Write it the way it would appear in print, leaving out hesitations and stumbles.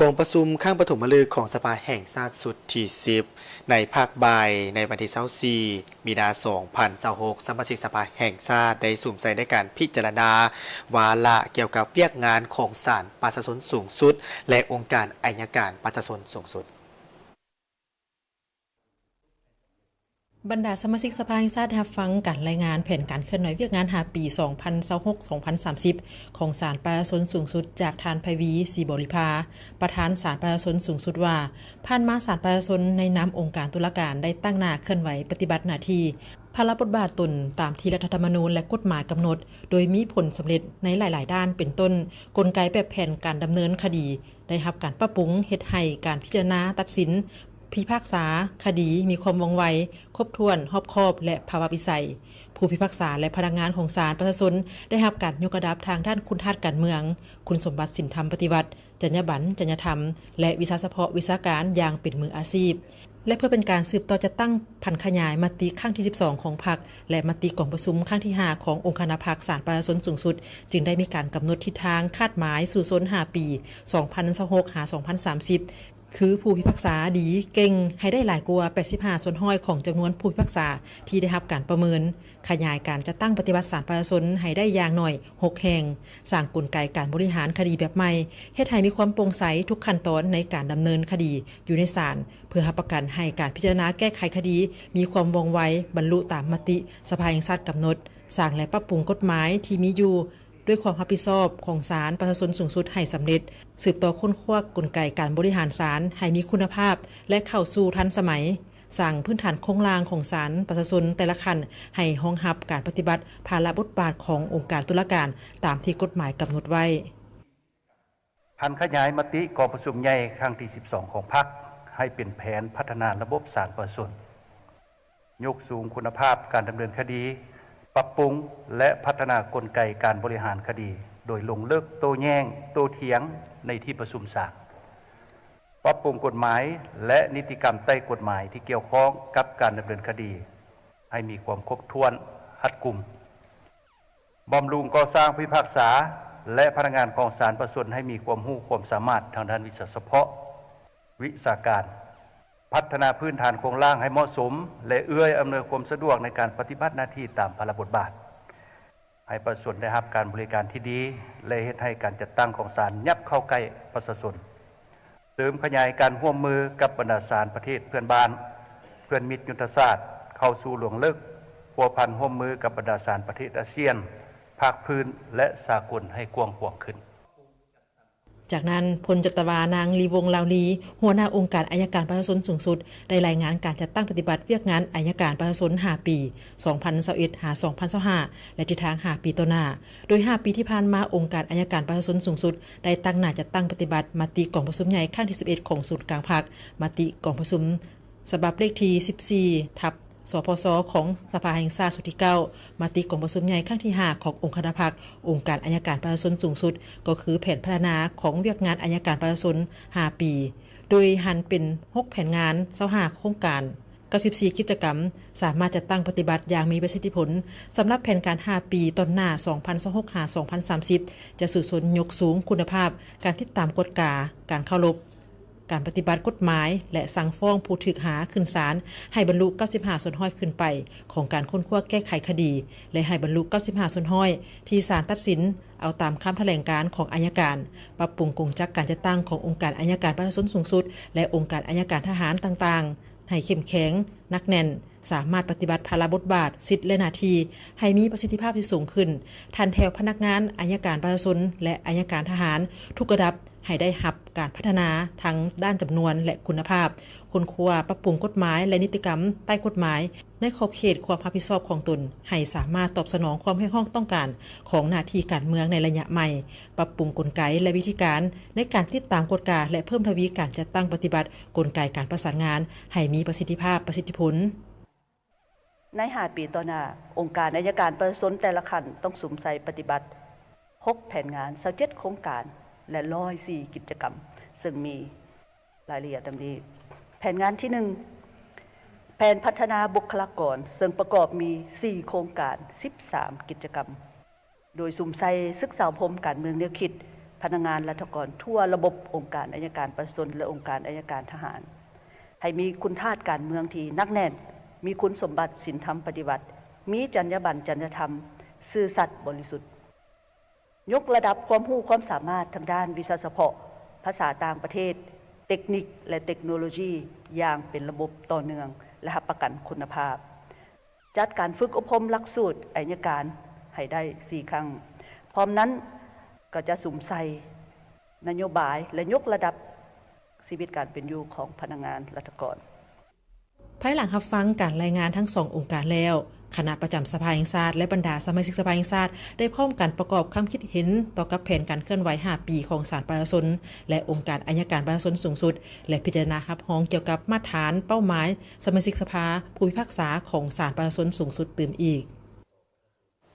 กองประชุมข้างปฐมฤกษ์ของสภาแห่งชาติสุดที่10ในภาคบ่ายในวันที่24มีนาคม2026สมาชิกสภาแห่งชาติได้สุ่มใส่ในการพิจารณาวาระเกี่ยวกับเวียกงานของศาลประชาชนสูงสุดและองค์การอัยการประชาชนสูงสุดบรรดาสมาชิกสภาแห่งชาติรับฟังการรายงานแผนการเคลื่อนไหวเวียกงาน5 ปี 2026-2030 ของศาลประชาชนสูงสุดจากทานไพวีศรีบริภาประธานศาลประชาชนสูงสุดว่าผ่านมาศาลประชาชนในนามองค์การตุลาการได้ตั้งหน้าเคลื่อนไหวปฏิบัติหน้าที่ภาระบทบาทตนตามที่รัฐธรรมนูญและกฎหมายกำหนดโดยมีผลสำเร็จในหลายๆด้านเป็นต้นกลไกแบบแผนการดำเนินคดีได้รับการปรับปรุงเฮ็ดให้การพิจารณาตัดสินพิพากษาคดีมีความว่องไวครบถ้วนรอบคอบและภาวะวิสัยผู้พิพากษาและพนักงานของศาลประชาชนได้รับการยกระดับทางด้านคุณธาตุการเมืองคุณสมบัติศีลธรรมปฏิบัติจรรยาบรรณจรรยธรรมและวิชาเฉพาะวิชาการอย่างเป็นมืออาชีพและเพื่อเป็นการสืบต่อจะตั้งพันขยายมติครั้งที่12ของพรรคและมติกองประชุมครั้งที่5ขององค์คณะพรรคศาลประชาชนสูงสุดจึงได้มีการกำหนดทิศทางคาดหมายสู่โซน5 ปี 2026-2030คือผู้พิพากษาดีเก่งให้ได้หลายกว่า85ส่วนห้อยของจำนวนผู้พิพากษาที่ได้รับการประเมินขยายการจะตั้งปฏิบัติศาลประชาชนให้ได้อย่างหน่อย6แห่งสร้างกลไกการบริหารคดีแบบใหม่เฮ็ดให้มีความโปร่งใสทุกขั้นตอนในการดำเนินคดีอยู่ในศาลเพื่อรับประกันให้การพิจารณาแก้ไขคดีมีความว่องไวบรรลุตามมติสภาแห่งชาติกำหนดสร้างและปรับปรุงกฎหมายที่มีอยู่ด้วยความรับผิดชอบของศาลประชาชนสูงสุดให้สำเร็จสืบต่อค้นคว้ากลไกการบริหารศาลให้มีคุณภาพและเข้าสู่ทันสมัยสร้างพื้นฐานโครงล่างของศาลประชาชนแต่ละขั้นให้รองรับการปฏิบัติภาระบทบาทขององค์การตุลาการตามที่กฎหมายกำหนดไว้พันขยายมติกองประชุมใหญ่ครั้งที่12ของพรรคให้เป็นแผนพัฒนาระบบศาลประชาชนยกสูงคุณภาพการดำเนินคดีปรับปรุงและพัฒนากลไกการบริหารคดีโดยลงเลิกโต้แย้งโต้เถียงในที่ประชุมศาลปรับปรุงกฎหมายและนิติกรรมใต้กฎหมายที่เกี่ยวข้องกับการดำเนินคดีให้มีความครบถ้วนรัดกุมบำรุงก่อสร้างพิพากษาและพนักงานของศาลประชาชนให้มีความรู้ความสามารถทางด้านวิชาเฉพาะวิชาการพัฒนาพื้นฐานโครงสร้างให้เหมาะสมและเอื้ออำนวยความสะดวกในการปฏิบัติหน้าที่ตามภาระบทบาทให้ประชาชนได้รับการบริการที่ดีและเฮ็ดให้การจัดตั้งของศาลยับเข้าใกล้ประชาชนเสริมขยายการร่วมมือกับบรรดาศาลประเทศเพื่อนบ้านเพื่อนมิตรยุทธศาสตร์เข้าสู่หลวงลึกพัวพันร่วมมือกับบรรดาศาลประเทศอาเซียนภาคพื้นและสากลให้กว้างขวางขึ้นจากนั้นพลจัตวานางลีวงลาวลีหัวหน้าองค์การอัยการประชาชนสูงสุดได้รายงานการจัดตั้งปฏิบัติเวียกงานอัยการประชาชน5 ปี 2021-2025 และทิศทาง5 ปีต่อหน้าโดย5 ปีที่ผ่านมาองค์การอัยการประชาชนสูงสุดได้ตั้งหน้าจัดตั้งปฏิบัติมติกองประชุมใหญ่ครั้งที่11ของศูนย์กลางพรรคมติกองประชุมฉบับเลขที่14/สพสของสภาแห่งชาติสุดที่9มติกองประชุมใหญ่ครั้งที่5ขององค์คณะพรรคองค์การอัยการประชาชนสูงสุดก็คือแผนพัฒนาของเวียกงานอัยการประชาชน5 ปีโดยหันเป็น6แผนงาน25โครงการ94กิจกรรมสามารถจัดตั้งปฏิบัติอย่างมีประสิทธิผลสำหรับแผนการ5 ปีต้นหน้า 2026-2030 จะสู่สนยกสูงคุณภาพการติดตามกฎกาการเคารพการปฏิบัติกฎหมายและสั่งฟ้องผู้ถูกหาขึ้นศาลให้บรรลุ95ส่วนห้อยขึ้นไปของการค้นคว้าแก้ไขคดีและให้บรรลุ95ส่วนห้อยที่ศาลตัดสินเอาตามคำแถลงการของอัยการปรับปรุงกลจักการจัดตั้งขององค์การอัยการประชาชนสูงสุดและองค์การอัยการทหารต่างๆให้เข้มแข็งนักแน่นสามารถปฏิบัติภาระบทบาทสิทธิและหน้าที่ให้มีประสิทธิภาพที่สูงขึ้นทันแถวพนักงานอัยการประชาชนและอัยการทหารทุกระดับให้ได้รับการพัฒนาทั้งด้านจำนวนและคุณภาพค้นคว้าปรับปรุงกฎหมายและนิติกรรมใต้กฎหมายในขอบเขตความรับผิดชอบของตนให้สามารถตอบสนองความเรียกร้องต้องการของหน้าที่การเมืองในระยะใหม่ปรับปรุงกลไกและวิธีการในการติดตามกฎกาและเพิ่มทวีการจัดตั้งปฏิบัติกลไกการประสานงานให้มีประสิทธิภาพประสิทธิผลใน5 ปีต่อหน้าองค์การอัยการประชาชนแต่ละขั้นต้องสุ่มใส่ปฏิบัติ6แผนงาน27โครงการและ104กิจกรรมซึ่งมีรายละเอียดดังนี้แผนงานที่1แผนพัฒนาบุคลากรซึ่งประกอบมี4โครงการ13กิจกรรมโดยสุ่มใส่ศึกษาพรมการเมืองแนวคิด พนักงานรัฐกรทั่วระบบองค์การอัยการประชาชนและองค์การอัยการทหารให้มีคุณธาตุการเมืองที่นักแน่นมีคุณสมบัติศีลธรรมปฏิบัติมีจรรยาบรรณจริยธรรมซื่อสัตย์บริสุทธิ์ยกระดับความรู้ความสามารถทางด้านวิชาเฉพาะภาษาต่างประเทศเทคนิคและเทคโนโลยีอย่างเป็นระบบต่อเนื่องและรับประกันคุณภาพจัดการฝึกอบรมหลักสูตรอัยการให้ได้4ครั้งพร้อมนั้นก็จะสุมใส่นโยบายและยกระดับชีวิตการเป็นอยู่ของพนักงานรัฐกรภายหลังรับฟังการรายงานทั้ง2องค์การแล้วคณะประจำสภาแห่งชาติและบรรดาสมาชิกสภาแห่งชาติได้พร้อมกันประกอบความคิดเห็นต่อกับแผนการเคลื่อนไหว5ปีของศาลประชาชนและองค์การอัยการประชาชนสูงสุดและพิจารณารับรองเกี่ยวกับมาตรฐานเป้าหมายสมาชิกสภาผู้พิพากษาของศาลประชาชนสูงสุดตื่นอีก